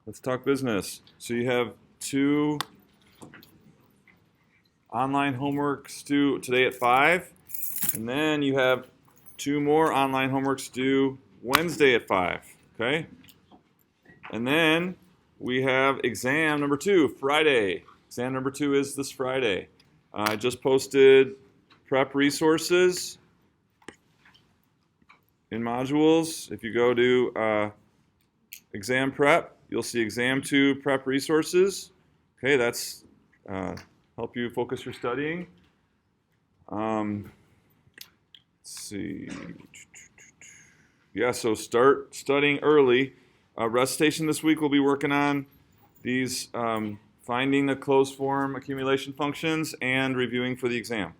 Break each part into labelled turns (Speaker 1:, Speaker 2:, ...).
Speaker 1: Let's talk business. So you have 2 online homeworks due today at 5, and then you have 2 more online homeworks due Wednesday at 5, okay? And then we have exam number 2, Friday. Exam number 2 is this Friday. I just posted prep resources in modules. If you go to exam prep, you'll see exam 2 prep resources. Okay, that's help you focus your studying. Let's see. Yeah, so start studying early. Recitation this week we'll be working on these finding the closed form accumulation functions and reviewing for the exam.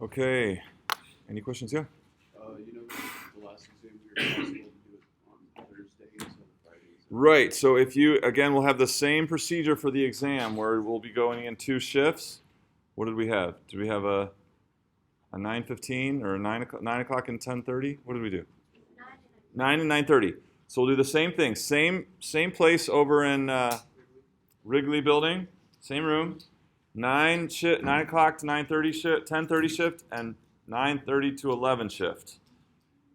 Speaker 1: Okay, any questions? Yeah?
Speaker 2: The last exam we were possible to do it on Thursday instead of Friday.
Speaker 1: Right, so if you, again, we'll have the same procedure for the exam where we'll be going in 2 shifts. What did we have? Did we have a 9:15 or a 9 o'clock and 10:30? What did we do? 9 and 9:30. So we'll do the same thing. Same place over in Wrigley Building, same room. 9 o'clock to 9:30 shift, 10:30 shift, and 9:30 to 11 shift.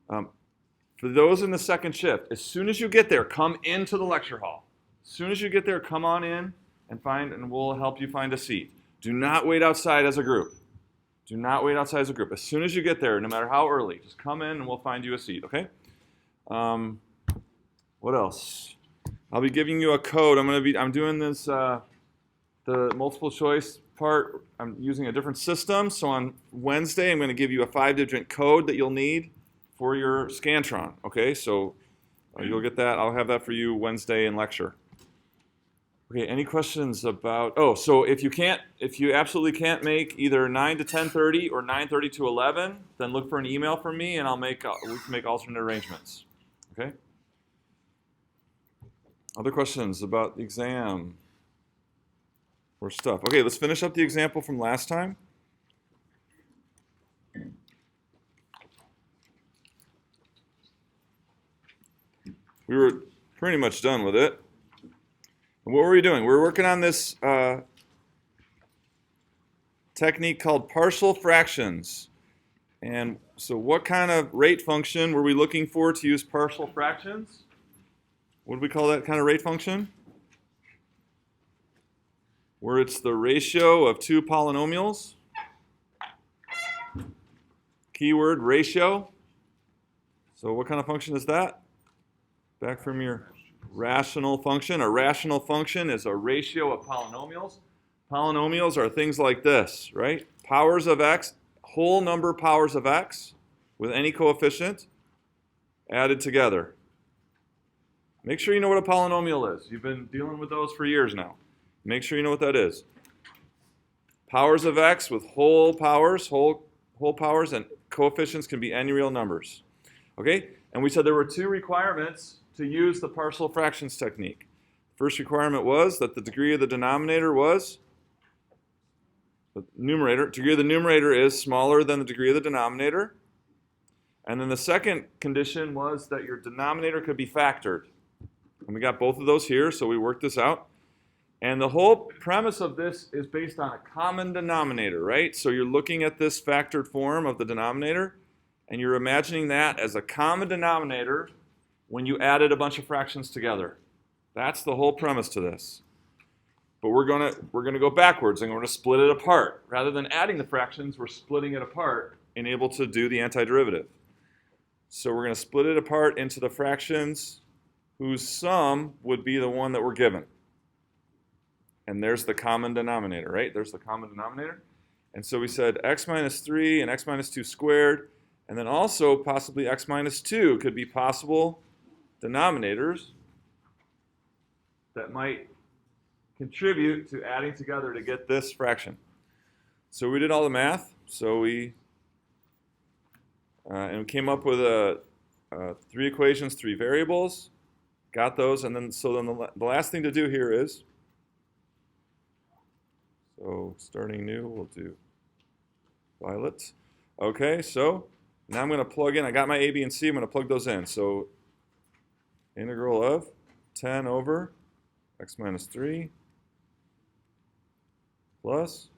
Speaker 1: For those in the second shift, as soon as you get there, come into the lecture hall. As soon as you get there, come on in and we'll help you find a seat. Do not wait outside as a group. Do not wait outside as a group. As soon as you get there, no matter how early, just come in and we'll find you a seat, okay? What else? I'll be giving you a code. I'm doing this, the multiple choice part. I'm using a different system. So on Wednesday, I'm going to give you a 5-digit code that you'll need for your Scantron. Okay, so you'll get that. I'll have that for you Wednesday in lecture. Okay, any questions about? Oh, so if you absolutely can't make either 9 to 10:30 or 9:30 to 11, then look for an email from me, and we can make alternate arrangements. Okay. Other questions about the exam or stuff? Okay, let's finish up the example from last time. We were pretty much done with it. And what were we doing? We were working on this technique called partial fractions. And so what kind of rate function were we looking for to use partial fractions? What do we call that kind of rate function? Where it's the ratio of 2 polynomials. Keyword ratio. So what kind of function is that? Back from your rational function. A rational function is a ratio of polynomials. Polynomials are things like this, right? Powers of x, whole number powers of x with any coefficient added together. Make sure you know what a polynomial is. You've been dealing with those for years now. Make sure you know what that is. Powers of x with whole powers, and coefficients can be any real numbers. Okay? And we said there were 2 requirements to use the partial fractions technique. The first requirement was that the degree of the denominator was the numerator. Degree of the numerator is smaller than the degree of the denominator. And then the second condition was that your denominator could be factored. And we got both of those here, so we worked this out. And the whole premise of this is based on a common denominator, right? So you're looking at this factored form of the denominator, and you're imagining that as a common denominator when you added a bunch of fractions together. That's the whole premise to this. But we're gonna go backwards, and we're going to split it apart. Rather than adding the fractions, we're splitting it apart and able to do the antiderivative. So we're going to split it apart into the fractions whose sum would be the one that we're given. And there's the common denominator, right? There's the common denominator. And so we said x minus 3 and x minus 2 squared. And then also possibly x minus 2 could be possible denominators that might contribute to adding together to get this fraction. So we did all the math. So we came up with 3 equations, 3 variables. Got those, and then the last thing to do here is, so starting new, we'll do violet. Okay, so now I'm going to plug in. I got my A, B, and C. I'm going to plug those in. So integral of 10 over x minus 3 plus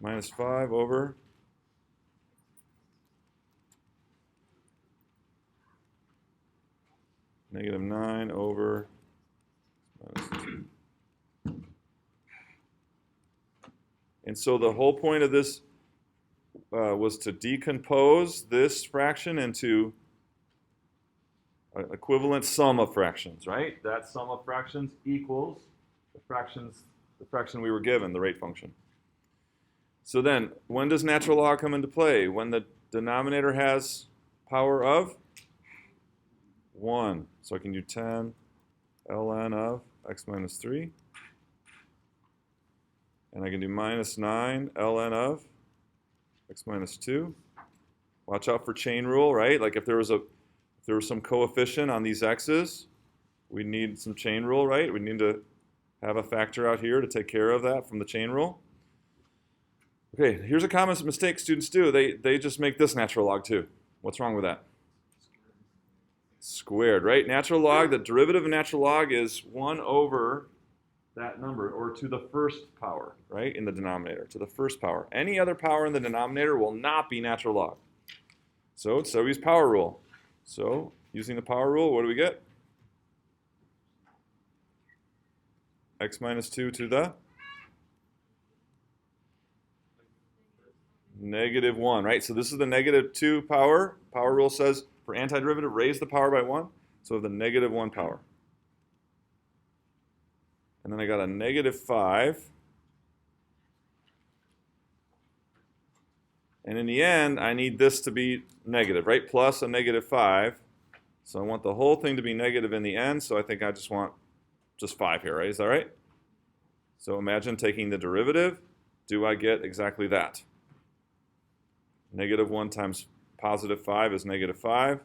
Speaker 1: minus 5 over negative 9 over minus 2. And so the whole point of this was to decompose this fraction into an equivalent sum of fractions, right? That sum of fractions equals the fraction we were given, the rate function. So then, when does natural log come into play? When the denominator has power of 1. So I can do 10 ln of x minus 3. And I can do minus 9 ln of x minus 2. Watch out for chain rule, right? Like if there was some coefficient on these x's, we need some chain rule, right? We need to have a factor out here to take care of that from the chain rule. Okay, here's a common mistake students do. They just make this natural log too. What's wrong with that? Squared, right? Natural log, the derivative of natural log is 1 over that number, or to the first power, right, in the denominator, to the first power. Any other power in the denominator will not be natural log. So we use power rule. So using the power rule, what do we get? X minus 2 to the negative 1, right? So this is the negative 2 power. Power rule says for antiderivative, raise the power by 1. So the negative 1 power. And then I got a negative 5. And in the end, I need this to be negative, right? Plus a negative 5. So I want the whole thing to be negative in the end. So I think I just want just 5 here, right? Is that right? So imagine taking the derivative. Do I get exactly that? Negative 1 times positive 5 is negative 5.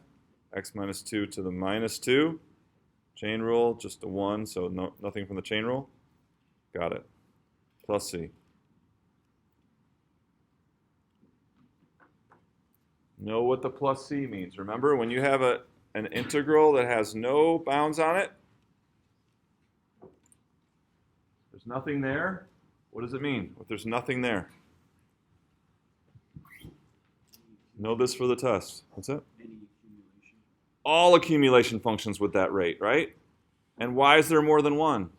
Speaker 1: X minus 2 to the minus 2. Chain rule, just a 1, so nothing from the chain rule. Got it. Plus c. Know what the plus c means. Remember, when you have an integral that has no bounds on it, there's nothing there. What does it mean if there's nothing there? Know this for the test. What's it?
Speaker 2: Any accumulation.
Speaker 1: All accumulation functions with that rate, right? And why is there more than one?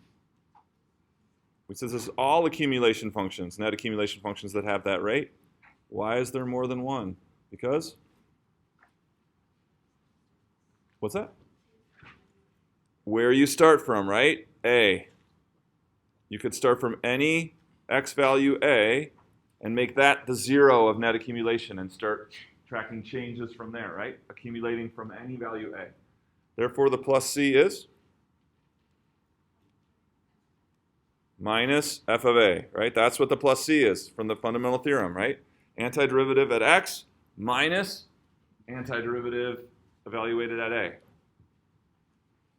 Speaker 1: We said this is all accumulation functions, net accumulation functions that have that rate. Why is there more than one? Because? What's that? Where you start from, right? A. You could start from any x value A and make that the 0 of net accumulation and start tracking changes from there, right? Accumulating from any value A. Therefore, the plus c is minus f of A, right? That's what the plus c is from the fundamental theorem, right? Antiderivative at x minus antiderivative evaluated at A.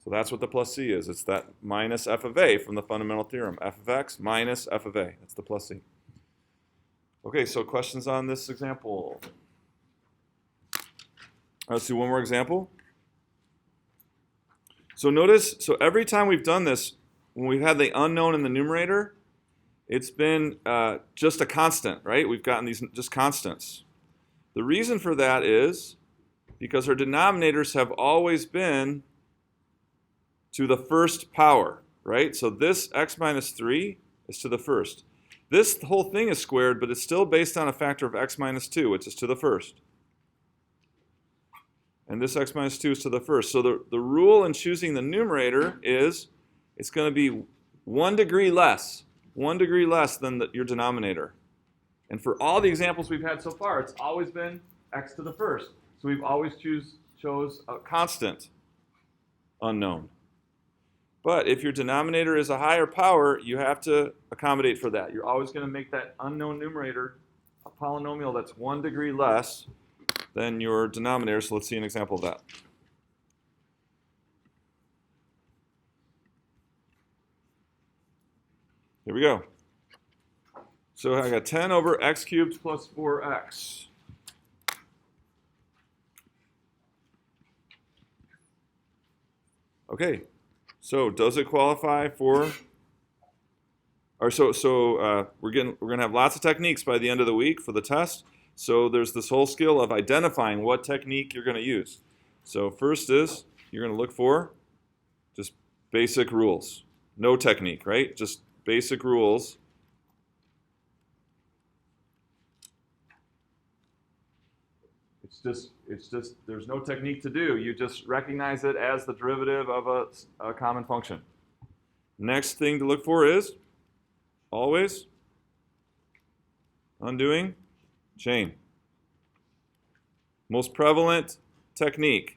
Speaker 1: So that's what the plus c is. It's that minus f of A from the fundamental theorem. F of x minus f of A. That's the plus c. Okay, so questions on this example? Let's do one more example. So notice, so every time we've done this, when we've had the unknown in the numerator, it's been just a constant, right? We've gotten these just constants. The reason for that is because our denominators have always been to the first power, right? So this x minus 3 is to the first. This whole thing is squared, but it's still based on a factor of x minus 2, which is to the first. And this x minus 2 is to the first. So the rule in choosing the numerator is it's going to be 1 degree less than your denominator. And for all the examples we've had so far, it's always been x to the first. So we've always chose a constant unknown. But if your denominator is a higher power, you have to accommodate for that. You're always going to make that unknown numerator a polynomial that's 1 degree less than your denominator. So let's see an example of that. Here we go. So I got 10 over x cubed plus 4x. Okay, so does it qualify for? Or we're gonna have lots of techniques by the end of the week for the test. So there's this whole skill of identifying what technique you're gonna use. So first is you're gonna look for just basic rules. No technique, right? Just basic rules. It's just there's no technique to do. You just recognize it as the derivative of a common function. Next thing to look for is always undoing chain. Most prevalent technique.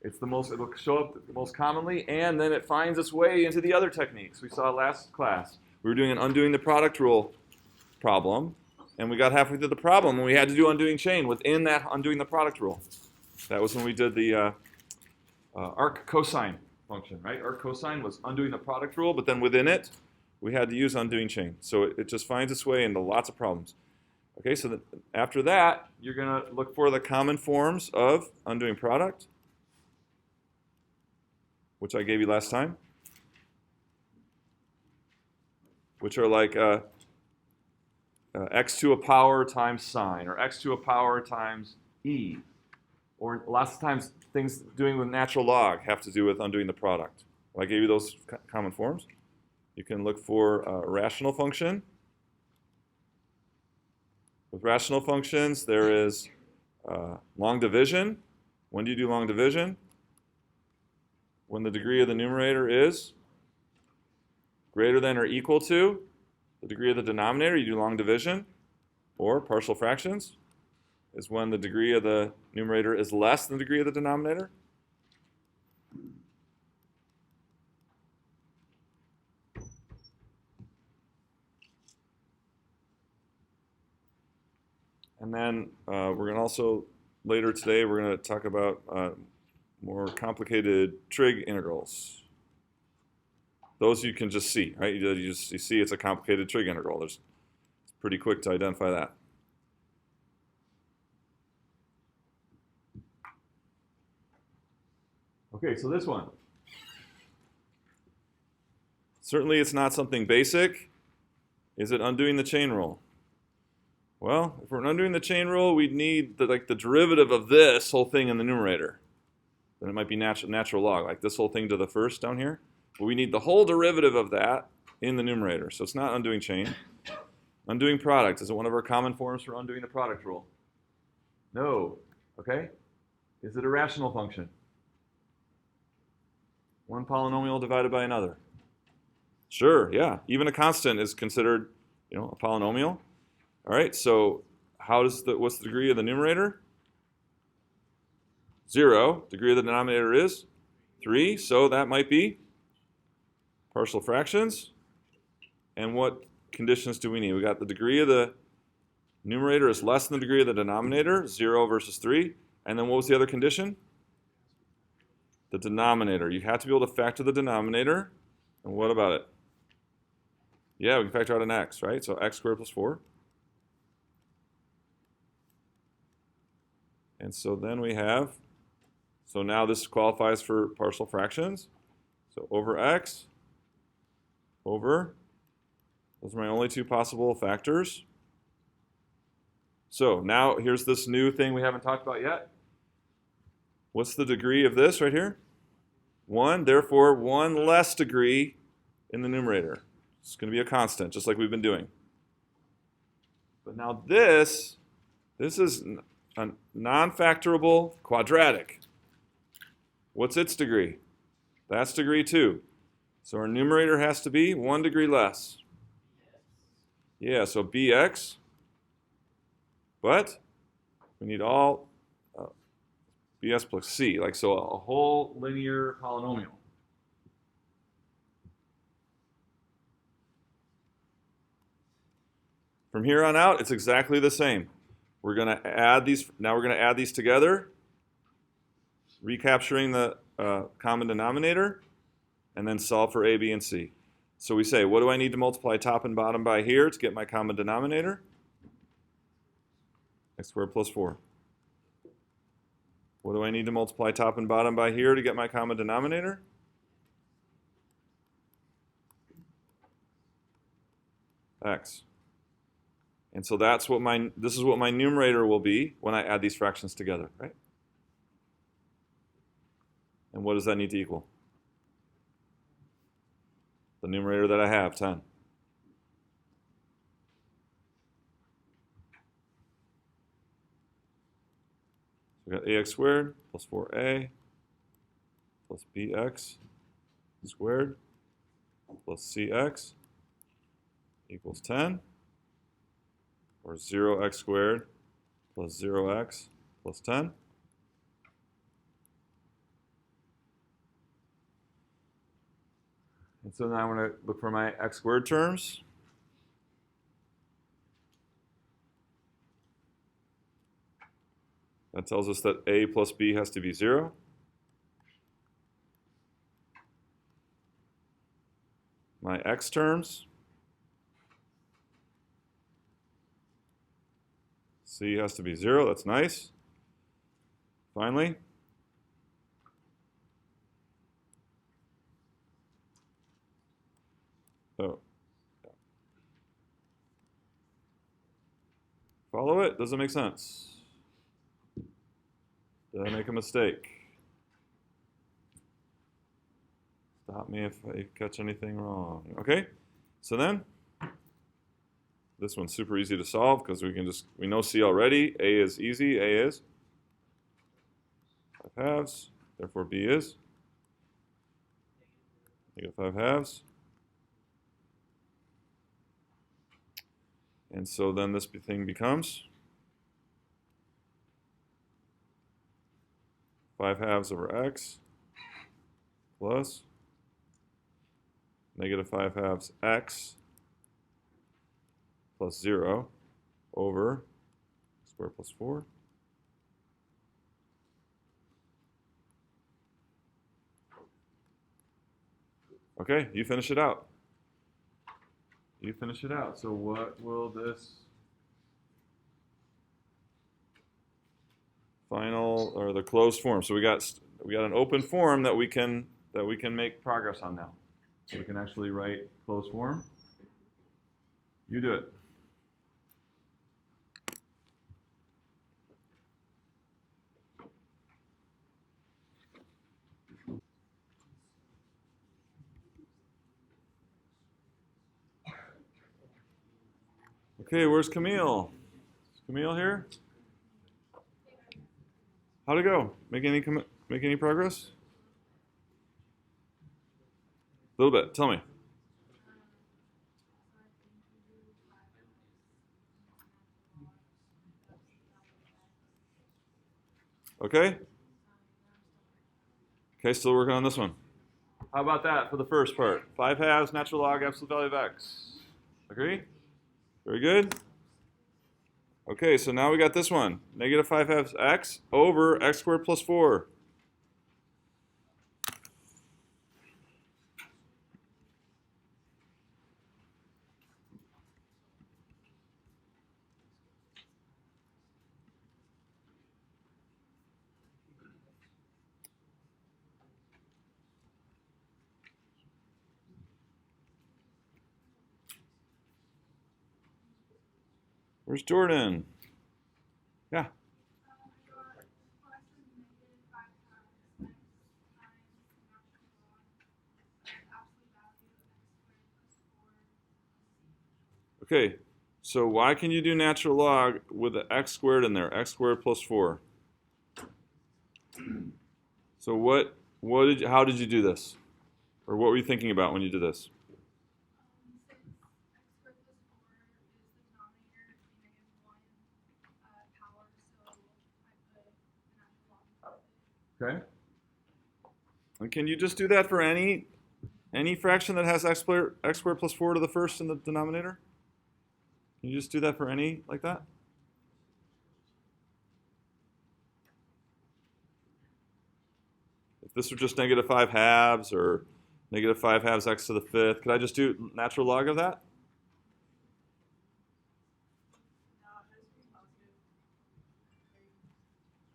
Speaker 1: It'll show up the most commonly, and then it finds its way into the other techniques. We saw last class. We were doing an undoing the product rule problem, and we got halfway through the problem, and we had to do undoing chain within that undoing the product rule. That was when we did the arc cosine function, right? Arc cosine was undoing the product rule, but then within it, we had to use undoing chain. So it just finds its way into lots of problems. Okay, so after that, you're going to look for the common forms of undoing product, which I gave you last time, which are like x to a power times sine, or x to a power times e. Or lots of times, things doing with natural log have to do with undoing the product. Well, I gave you those common forms. You can look for a rational function. With rational functions, there is long division. When do you do long division? When the degree of the numerator is greater than or equal to the degree of the denominator, you do long division. Or partial fractions is when the degree of the numerator is less than the degree of the denominator. And then we're going to also, later today, we're going to talk about more complicated trig integrals. Those you can just see, right? You see it's a complicated trig integral. It's pretty quick to identify that. Okay, so this one. Certainly it's not something basic. Is it undoing the chain rule? Well, if we're undoing the chain rule, we'd need the derivative of this whole thing in the numerator. Then it might be natural log, like this whole thing to the first down here. But we need the whole derivative of that in the numerator. So it's not undoing chain. Undoing product. Is it one of our common forms for undoing the product rule? No. Okay? Is it a rational function? One polynomial divided by another. Sure, yeah. Even a constant is considered, a polynomial. All right, so what's the degree of the numerator? 0. Degree of the denominator is 3, so that might be partial fractions. And what conditions do we need? We got the degree of the numerator is less than the degree of the denominator, 0 versus 3. And then what was the other condition? The denominator. You have to be able to factor the denominator. And what about it? Yeah, we can factor out an x, right? So x squared plus 4. And so then we have, so now this qualifies for partial fractions. So over x, over, those are my only two possible factors. So now here's this new thing we haven't talked about yet. What's the degree of this right here? 1, therefore 1 less degree in the numerator. It's going to be a constant, just like we've been doing. But now this is a non-factorable quadratic. What's its degree? That's degree 2. So our numerator has to be 1 degree less. Yeah, so bx. But we need all bs plus c, so a whole linear polynomial. From here on out, it's exactly the same. We're going to add these. Now we're going to add these together, recapturing the common denominator, and then solve for a, b, and c. So we say, what do I need to multiply top and bottom by here to get my common denominator? X squared plus 4. What do I need to multiply top and bottom by here to get my common denominator? x. And so this is what my numerator will be when I add these fractions together, right? And what does that need to equal? The numerator that I have, 10. So we got ax squared plus 4a plus bx squared plus cx equals 10, or 0x squared plus 0x plus 10. And so now I'm going to look for my x squared terms. That tells us that a plus b has to be 0. My x terms, c has to be 0. That's nice. Finally, follow it? Does it make sense? Did I make a mistake? Stop me if I catch anything wrong. Okay, so then this one's super easy to solve because we know C already. A is easy. A is 5 halves. Therefore, B is -5 halves. And so then this thing becomes 5 halves over x plus -5 halves x plus 0 over square plus 4. Okay, you finish it out. You finish it out. So what will this final or the closed form? So we got an open form that we can make progress on now. So we can actually write closed form. You do it. Okay, where's Camille? Is Camille here? How'd it go? Make any progress? A little bit. Tell me. Okay? Okay, still working on this one. How about that for the first part? 5 halves, natural log, absolute value of x. Agree? Very good. Okay, so now we got this one. -5 halves x over x squared plus 4. Where's Jordan? Yeah. Okay, so why can you do natural log with the x squared in there? X squared plus 4. So how did you do this? Or what were you thinking about when you did this? Okay. And can you just do that for any fraction that has x squared plus 4 to the first in the denominator? Can you just do that for any like that? If this were just -5 halves or -5 halves x to the 5th, could I just do natural log of that?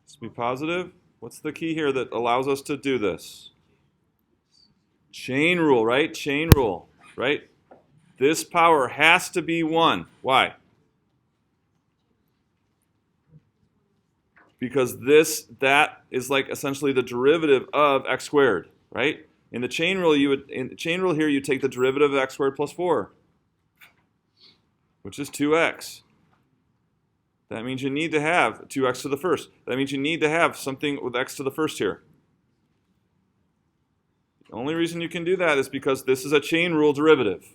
Speaker 1: Just be positive. What's the key here that allows us to do this? Chain rule, right? Chain rule, right? This power has to be 1. Why? Because that is like essentially the derivative of x squared, right? In the chain rule, here you take the derivative of x squared plus 4, which is 2x. That means you need to have 2x to the first. That means you need to have something with x to the first here. The only reason you can do that is because this is a chain rule derivative.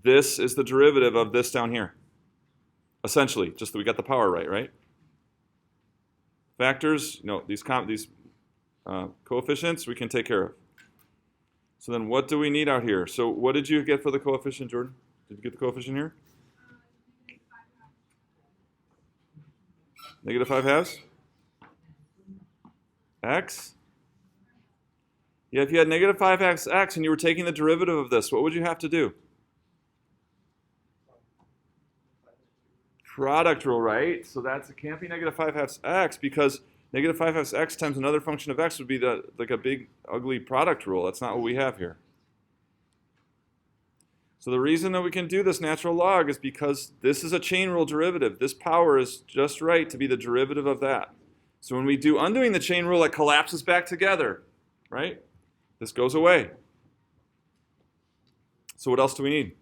Speaker 1: This is the derivative of this down here. Essentially, just that we got the power right? Factors, these coefficients we can take care of. So then what do we need out here? So what did you get for the coefficient, Jordan? Did you get the coefficient here? Negative 5 halves? X? Yeah, if you had negative 5 halves x and you were taking the derivative of this, what would you have to do? Product rule, right? So it can't be negative 5 halves x because negative 5 halves x times another function of x would be like a big, ugly product rule. That's not what we have here. So the reason that we can do this natural log is because this is a chain rule derivative. This power is just right to be the derivative of that. So when we do undoing the chain rule, it collapses back together, right? This goes away. So what else do we need?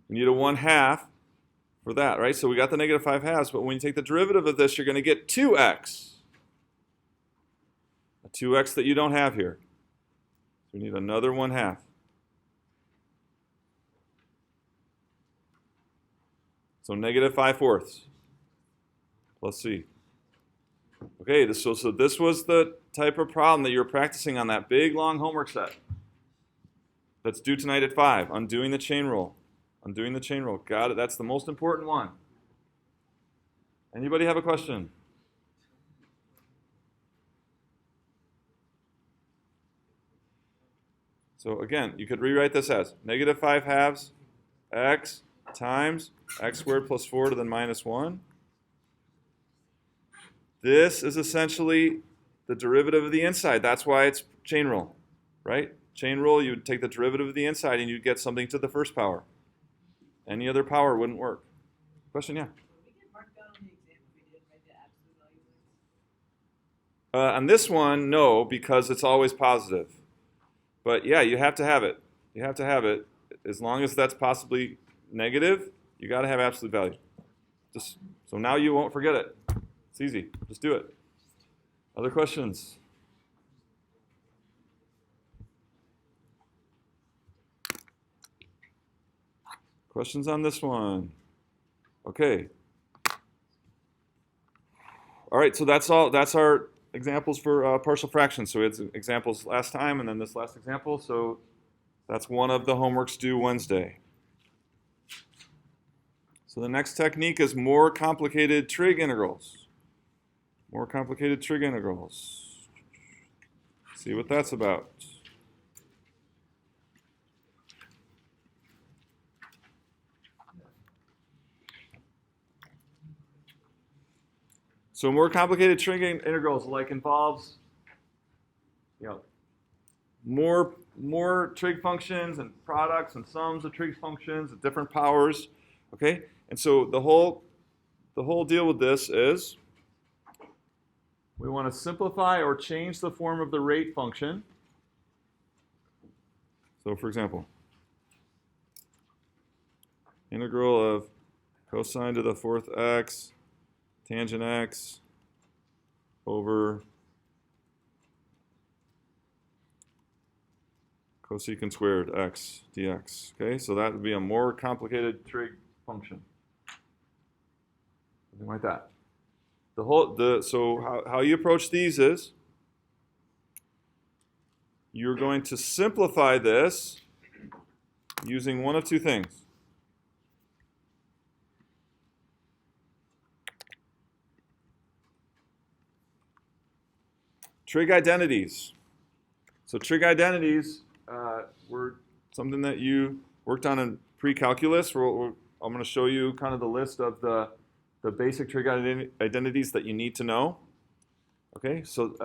Speaker 1: We need a 1/2 for that, right? So we got the negative 5 halves, but when you take the derivative of this, you're going to get 2x. A 2x that you don't have here. So we need another 1/2. So negative 5/4 plus c. Okay, so this was the type of problem that you were practicing on that big, long homework set. That's due tonight at 5, undoing the chain rule. Undoing the chain rule. Got it. That's the most important one. Anybody have a question? So again, you could rewrite this as negative 5 halves x times x squared plus 4 to the minus 1. This is essentially the derivative of the inside. That's why it's chain rule, right? Chain rule, you would take the derivative of the inside and you'd get something to the first power. Any other power wouldn't work. Question, yeah?
Speaker 3: We get marked down on the exam if we didn't write the absolute value.
Speaker 1: On this one, no, because it's always positive. But yeah, you have to have it. You have to have it. As long as that's possibly negative, you got to have absolute value. So now you won't forget it. It's easy. Just do it. Other questions? Questions on this one? Okay. All right, so that's all. That's our examples for partial fractions. So we had examples last time and then this last example. So that's one of the homeworks due Wednesday. So the next technique is more complicated trig integrals. More complicated trig integrals. See what that's about. So more complicated trig integrals involves, more trig functions and products and sums of trig functions at different powers. Okay, and so the whole deal with this is we want to simplify or change the form of the rate function. So for example, integral of cosine to the 4th x tangent x over cosecant squared x dx. Okay, so that would be a more complicated trig function. Something like that. So how you approach these is you're going to simplify this using one of two things. Trig identities. So trig identities were something that you worked on in pre-calculus. I'm going to show you kind of the list of the basic trig identities that you need to know. Okay, so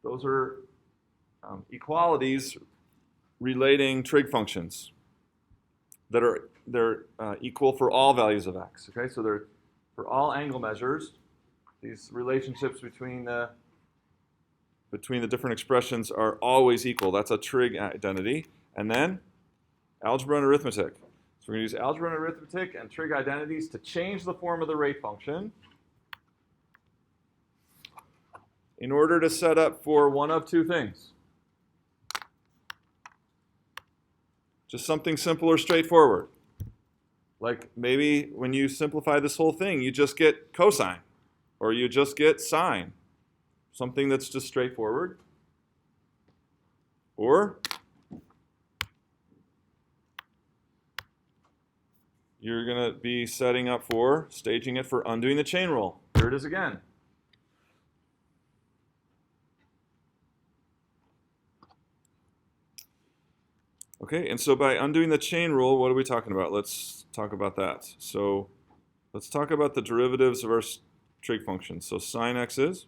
Speaker 1: those are equalities relating trig functions that are equal for all values of x. Okay, so they're for all angle measures. These relationships between the different expressions are always equal. That's a trig identity. And then algebra and arithmetic. So we're going to use algebra and arithmetic and trig identities to change the form of the rate function in order to set up for one of two things. Just something simple or straightforward. Like maybe when you simplify this whole thing, you just get cosine, or you just get sine. Something that's just straightforward. Or you're going to be setting up for, staging it for undoing the chain rule. Here it is again. Okay, and so by undoing the chain rule, what are we talking about? Let's talk about that. So let's talk about the derivatives of our trig function. So sine x is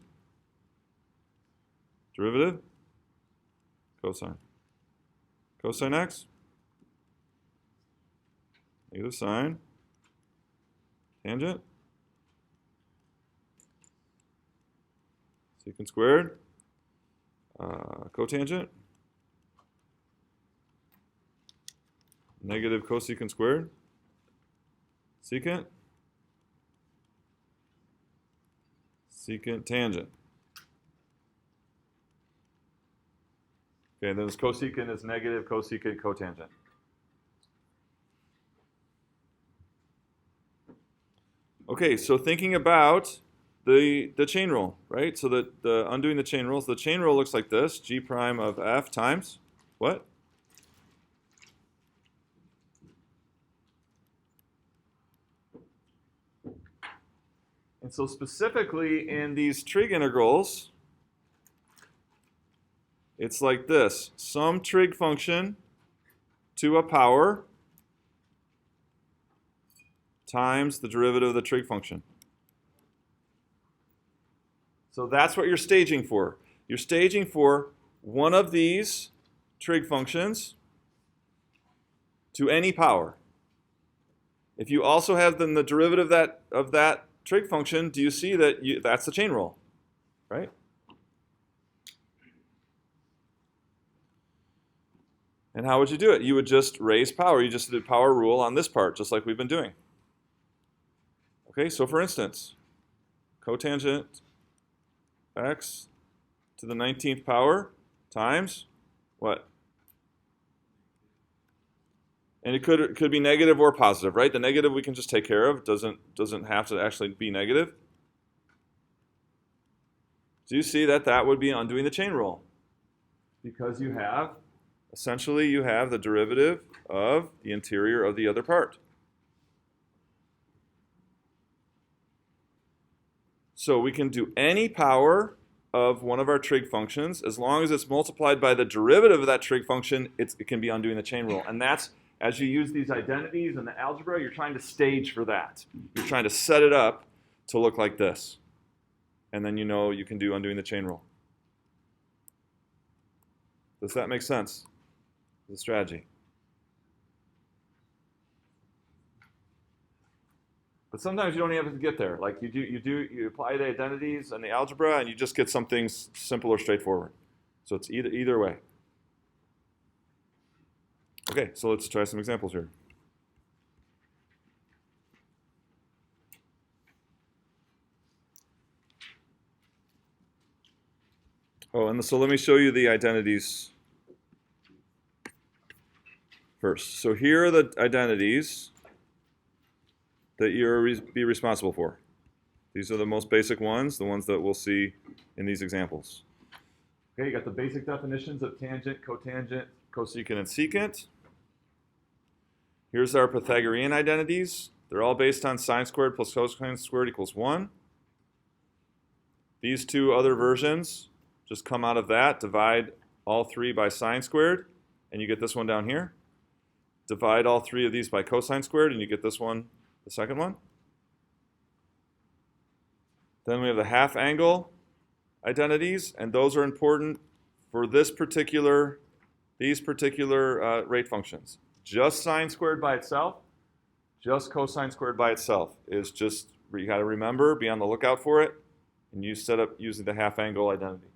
Speaker 1: derivative, cosine. Cosine x, negative sine, tangent, secant squared, cotangent, negative cosecant squared, secant, secant tangent. Okay, then this cosecant is negative cosecant cotangent. Okay, so thinking about the chain rule, right? So the undoing the chain rules, the chain rule looks like this: g prime of f times what? And so specifically in these trig integrals, it's like this: some trig function to a power times the derivative of the trig function. So that's what you're staging for. You're staging for one of these trig functions to any power. If you also have then the derivative of that trig function, do you see that that's the chain rule, right? And how would you do it? You would just raise power. You just did power rule on this part, just like we've been doing. Okay, so for instance, cotangent x to the 19th power times what? And it could be negative or positive, right? The negative we can just take care of. Doesn't have to actually be negative. Do you see that would be undoing the chain rule? Because you have, essentially, you have the derivative of the interior of the other part. So we can do any power of one of our trig functions. As long as it's multiplied by the derivative of that trig function, it can be undoing the chain rule. And that's, as you use these identities in the algebra, you're trying to stage for that. You're trying to set it up to look like this. And then you know you can do undoing the chain rule. Does that make sense? The strategy. But sometimes you don't even have to get there. Like you apply the identities and the algebra, and you just get something simple or straightforward. So it's either way. Okay, so let's try some examples here. Oh, and so let me show you the identities first. So here are the identities that you'll be responsible for. These are the most basic ones, the ones that we'll see in these examples. Okay, you got the basic definitions of tangent, cotangent, cosecant, and secant. Here's our Pythagorean identities. They're all based on sine squared plus cosine squared equals 1. These two other versions just come out of that. Divide all three by sine squared, and you get this one down here. Divide all three of these by cosine squared, and you get this one, the second one. Then we have the half angle identities, and those are important for this particular these particular rate functions. Just sine squared by itself, just cosine squared by itself is just, you got to remember, be on the lookout for it, and you set up using the half angle identity.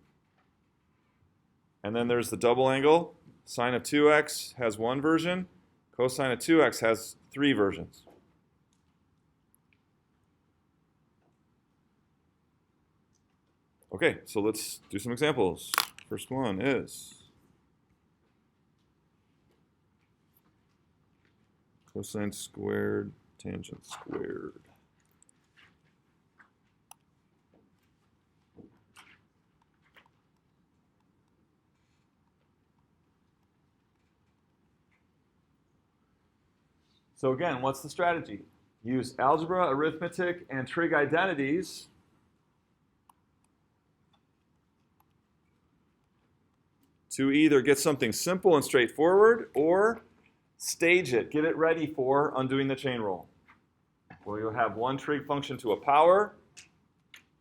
Speaker 1: And then there's the double angle. Sine of 2x has one version. Cosine of 2x has three versions. Okay, so let's do some examples. First one is cosine squared, tangent squared. So again, what's the strategy? Use algebra, arithmetic, and trig identities to either get something simple and straightforward or stage it, get it ready for undoing the chain rule. Well, you'll have one trig function to a power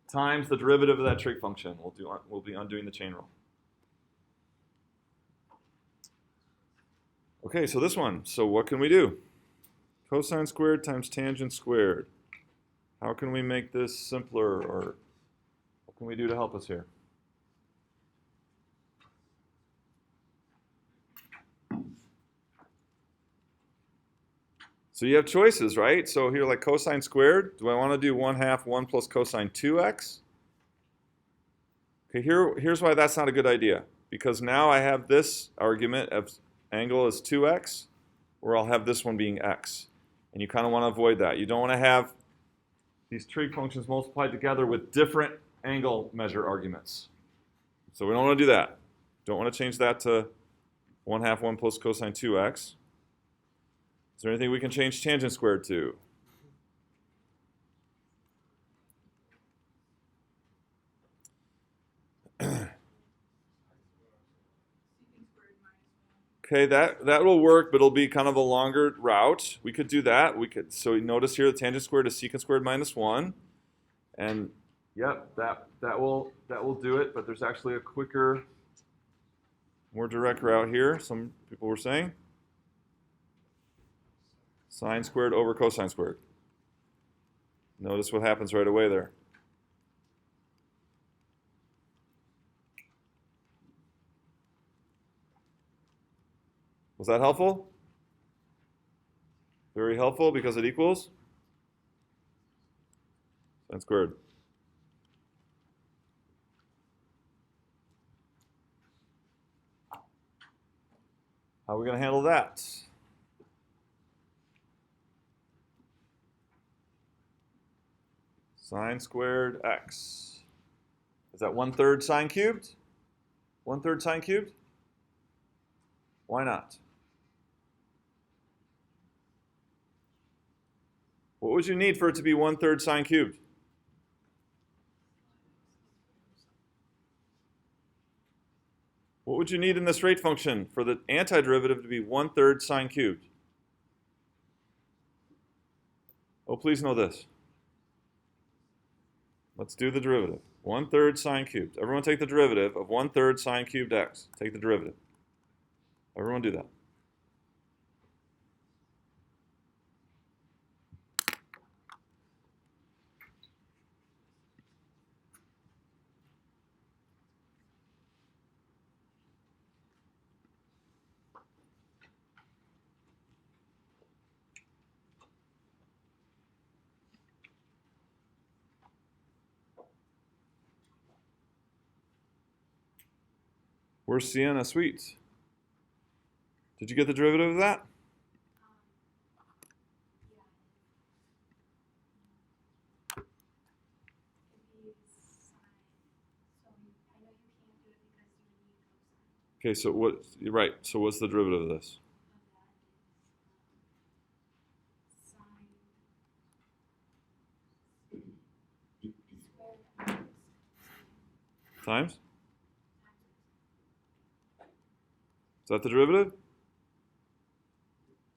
Speaker 1: times the derivative of that trig function. We'll be undoing the chain rule. Okay, so this one. So what can we do? Cosine squared times tangent squared. How can we make this simpler, or what can we do to help us here? So you have choices, right? So here, like cosine squared, do I want to do 1/2 1 plus cosine 2x? Okay, here's why that's not a good idea. Because now I have this argument of angle is 2x, or I'll have this one being x. And you kind of want to avoid that. You don't want to have these trig functions multiplied together with different angle measure arguments. So we don't want to do that. Don't want to change that to 1/2 1 plus cosine 2x. Is there anything we can change tangent squared to? Okay, that will work, but it'll be kind of a longer route. We could do that. So notice here the tangent squared is secant squared minus 1. And yep, that will do it, but there's actually a quicker, more direct route here, some people were saying. Sine squared over cosine squared. Notice what happens right away there. Was that helpful? Very helpful because it equals sine squared. How are we going to handle that? Sine squared x. Is that 1/3 sine cubed? 1/3 sine cubed? Why not? What would you need for it to be 1/3 sine cubed? What would you need in this rate function for the antiderivative to be 1/3 sine cubed? Oh, please know this. Let's do the derivative. 1/3 sine cubed. Everyone take the derivative of 1/3 sine cubed x. Take the derivative. Everyone do that. Where's Sienna Sweets? Did you get the derivative of that? Okay, so what? Right. So what's the derivative of this? Times? Is that the derivative?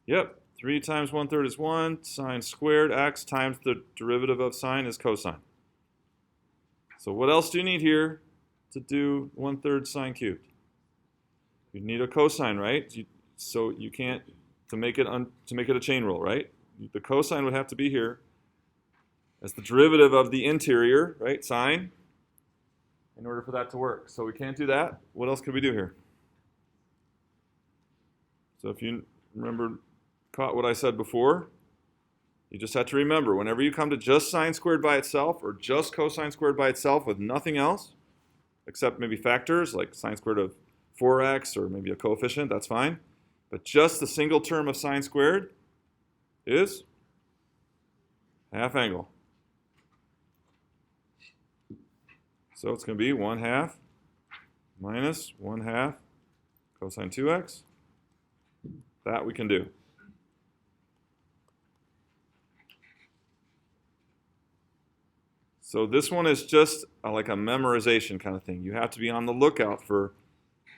Speaker 1: Yep. 3 times 1/3 is 1. Sine squared x times the derivative of sine is cosine. So what else do you need here to do 1/3 sine cubed? You need a cosine, right? So you can't, to make it a chain rule, right? The cosine would have to be here as the derivative of the interior, right, sine, in order for that to work. So we can't do that. What else could we do here? So if you caught what I said before, you just have to remember, whenever you come to just sine squared by itself or just cosine squared by itself with nothing else, except maybe factors like sine squared of 4x or maybe a coefficient, that's fine. But just the single term of sine squared is half angle. So it's going to be 1/2 minus 1/2 cosine 2x. That we can do. So this one is just like a memorization kind of thing. You have to be on the lookout for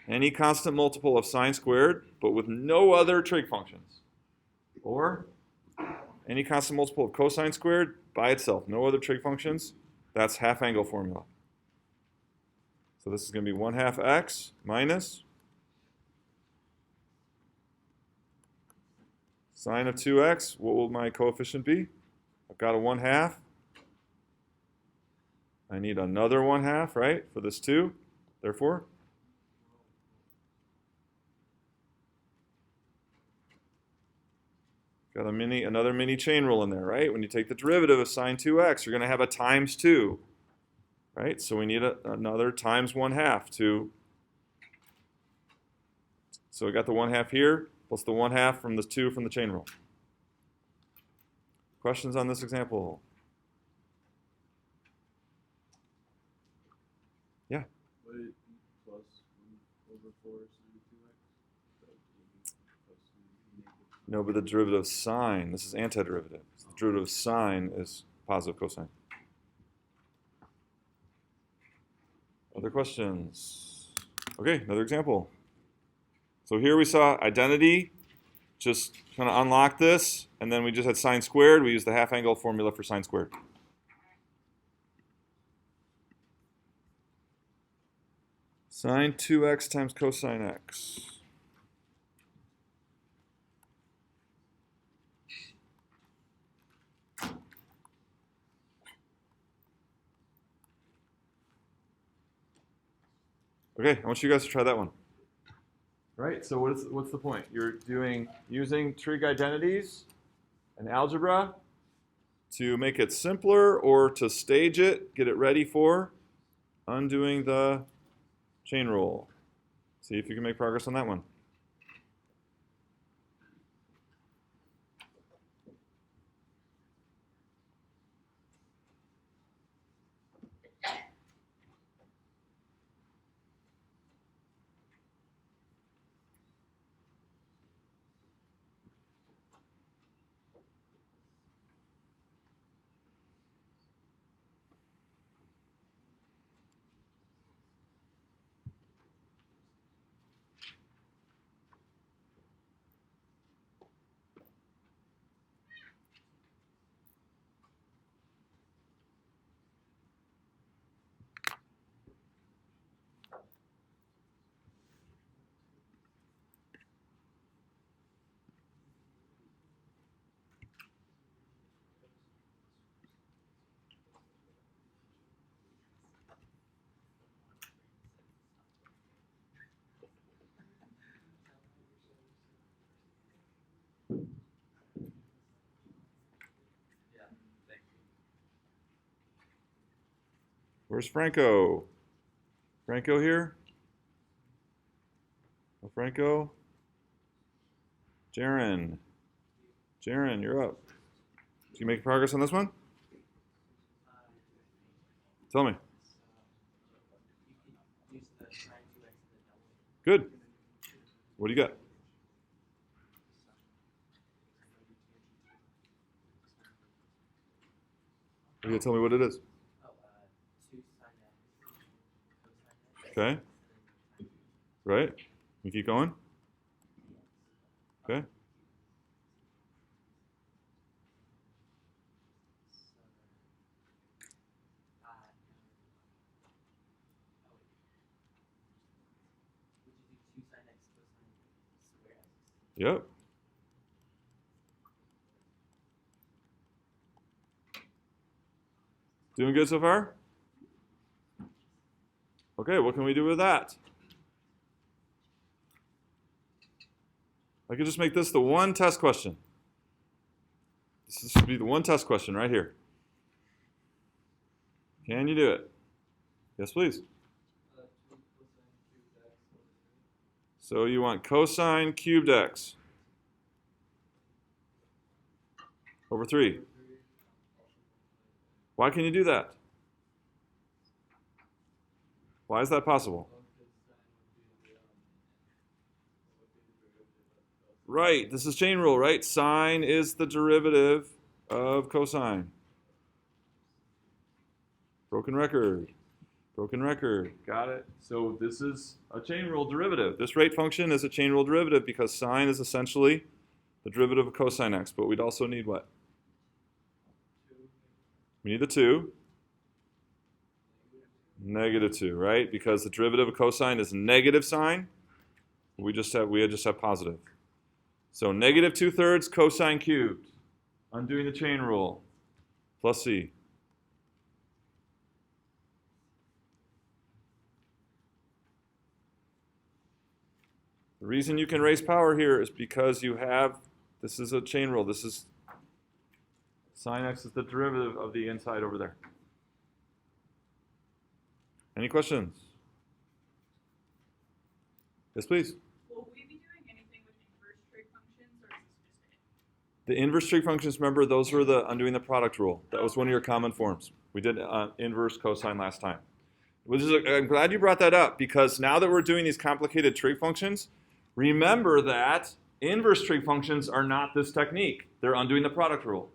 Speaker 1: any constant multiple of sine squared, but with no other trig functions. Or any constant multiple of cosine squared by itself, no other trig functions. That's half angle formula. So this is going to be 1/2 x minus sine of 2x. What will my coefficient be? I've got a 1/2. I need another 1/2, right, for this 2. Therefore, got another mini chain rule in there, right? When you take the derivative of sine 2x, you're going to have a times 2, right? So we need another times 1/2 to. So we got the 1/2 here plus the 1/2 from the 2 from the chain rule. Questions on this example? Yeah.
Speaker 2: Would it be plus 1/4 sine 2x?
Speaker 1: No, but the derivative of sine, this is antiderivative. So the derivative of sine is positive cosine. Other questions? Okay, another example. So here we saw identity. Just kind of unlock this, and then we just had sine squared. We used the half angle formula for sine squared. Sine 2x times cosine x. Okay, I want you guys to try that one. Right, so what's the point? You're using trig identities and algebra to make it simpler or to stage it, get it ready for undoing the chain rule. See if you can make progress on that one. Where's Franco? Franco here? No Franco? Jaron. Jaron, you're up. Did you make progress on this one? Tell me. Good. What do you got? You gotta tell me what it is. Okay. Right. You keep going. Okay. Yep. Doing good so far? Okay, what can we do with that? I could just make this the one test question. This should be the one test question right here. Can you do it? Yes, please. So you want cosine cubed x over 3. Why can you do that? Why is that possible? Right, this is chain rule, right? Sine is the derivative of cosine. Broken record. Broken record. Got it. So this is a chain rule derivative. This rate function is a chain rule derivative because sine is essentially the derivative of cosine x. But we'd also need what? We need the 2. Negative 2, right? Because the derivative of cosine is negative sine. We just have positive. So negative 2/3 cosine cubed. Undoing the chain rule. Plus c. The reason you can raise power here is because you have, this is a chain rule. This is, sine x is the derivative of the inside over there. Any questions? Yes, please.
Speaker 4: Will we be doing anything with inverse trig functions, or is this just it?
Speaker 1: The inverse trig functions, remember, those were the undoing the product rule. That was one of your common forms. We did inverse cosine last time. I'm glad you brought that up, because now that we're doing these complicated trig functions, remember that inverse trig functions are not this technique. They're undoing the product rule.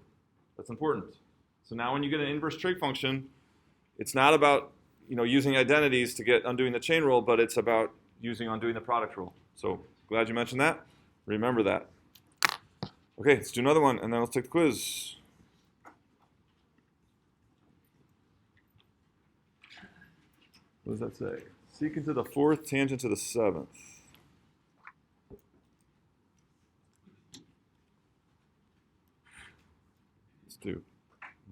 Speaker 1: That's important. So now when you get an inverse trig function, it's not about using identities to get undoing the chain rule, but it's about using undoing the product rule. So glad you mentioned that. Remember that. Okay, let's do another one, and then let's take the quiz. What does that say? Secant to the 4th, tangent to the 7th. Let's do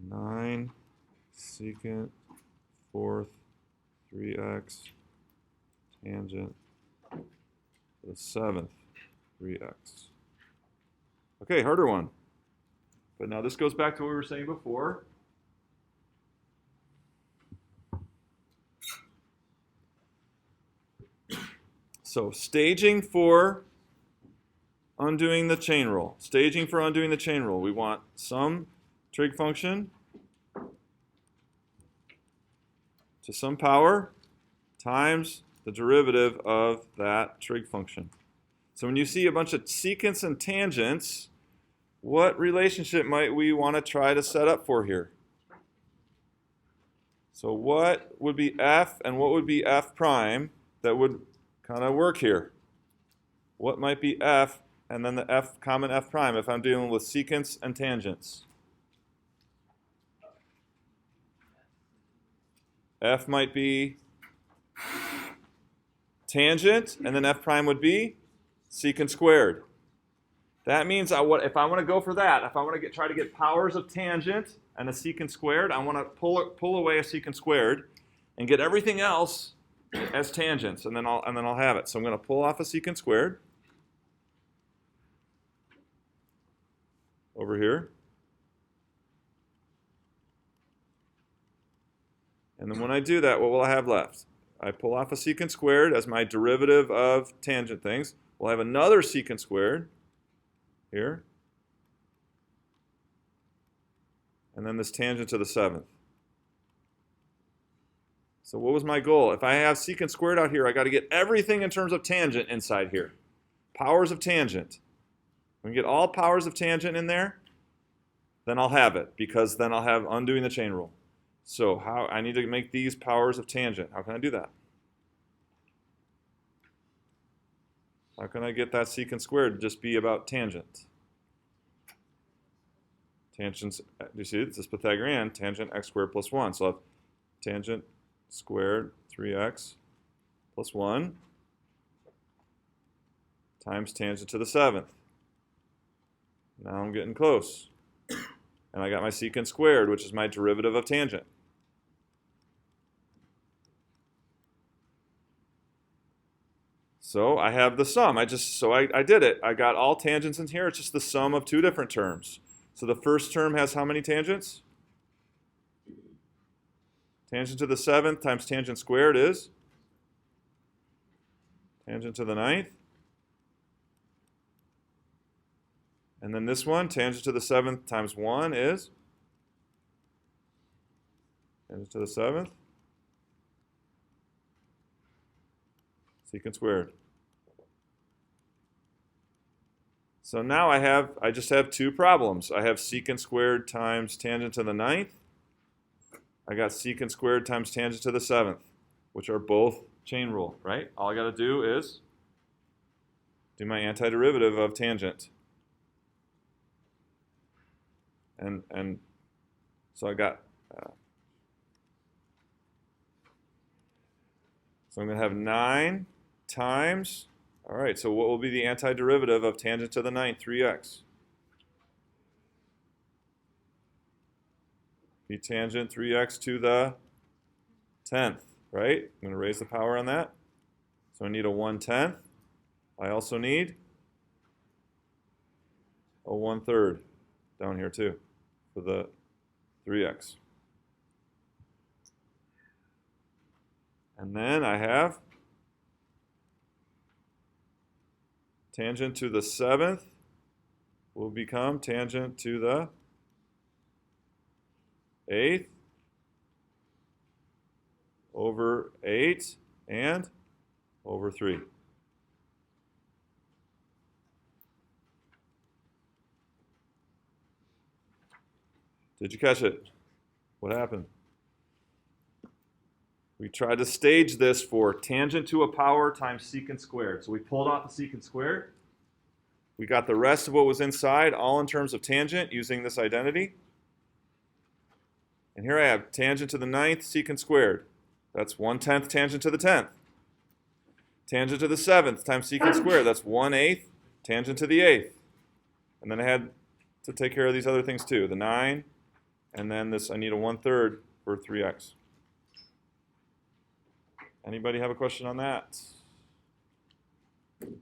Speaker 1: 9 secant 4th 3x tangent to the 7th 3x. Okay, harder one. But now this goes back to what we were saying before. So staging for undoing the chain rule. Staging for undoing the chain rule. We want some trig function to some power times the derivative of that trig function. So when you see a bunch of secants and tangents, what relationship might we want to try to set up for here? So what would be f and what would be f prime that would kind of work here? What might be f and then the f common f prime if I'm dealing with secants and tangents? F might be tangent, and then f prime would be secant squared. That means if I want to go for that, if I want to try to get powers of tangent and a secant squared, I want to pull away a secant squared and get everything else as tangents, and then I'll have it. So I'm going to pull off a secant squared over here. And then when I do that, what will I have left? I pull off a secant squared as my derivative of tangent things. We'll have another secant squared here. And then this tangent to the 7th. So what was my goal? If I have secant squared out here, I got to get everything in terms of tangent inside here. Powers of tangent. When we get all powers of tangent in there, then I'll have it, because then I'll have undoing the chain rule. So how I need to make these powers of tangent. How can I do that? How can I get that secant squared to just be about tangent? Tangents, do you see it? This is Pythagorean, tangent x squared plus 1. So I'll have tangent squared 3x plus 1 times tangent to the 7th. Now I'm getting close. And I got my secant squared, which is my derivative of tangent. So I have the sum. I did it. I got all tangents in here. It's just the sum of two different terms. So the first term has how many tangents? Tangent to the 7th times tangent squared is? Tangent to the 9th. And then this one, tangent to the 7th times 1 is? Tangent to the 7th. Secant squared. So now I just have two problems. I have secant squared times tangent to the 9th. I got secant squared times tangent to the 7th, which are both chain rule, right? All I got to do is do my antiderivative of tangent. And so I got, so I'm going to have 9 times, all right, so what will be the antiderivative of tangent to the 9th, 3x? Be tangent 3x to the 10th, right? I'm going to raise the power on that. So I need a 1/10. I also need a 1/3 down here too for the 3x. And then I have tangent to the 7th will become tangent to the 8th over 8 and over 3. Did you catch it? What happened? We tried to stage this for tangent to a power times secant squared. So we pulled off the secant squared. We got the rest of what was inside, all in terms of tangent, using this identity. And here I have tangent to the 9th secant squared. That's 1/10 tangent to the 10th. Tangent to the 7th times secant squared. That's 1/8 tangent to the 8th. And then I had to take care of these other things too. The 9, and then this, I need a 1/3 for 3x. Anybody have a question on that?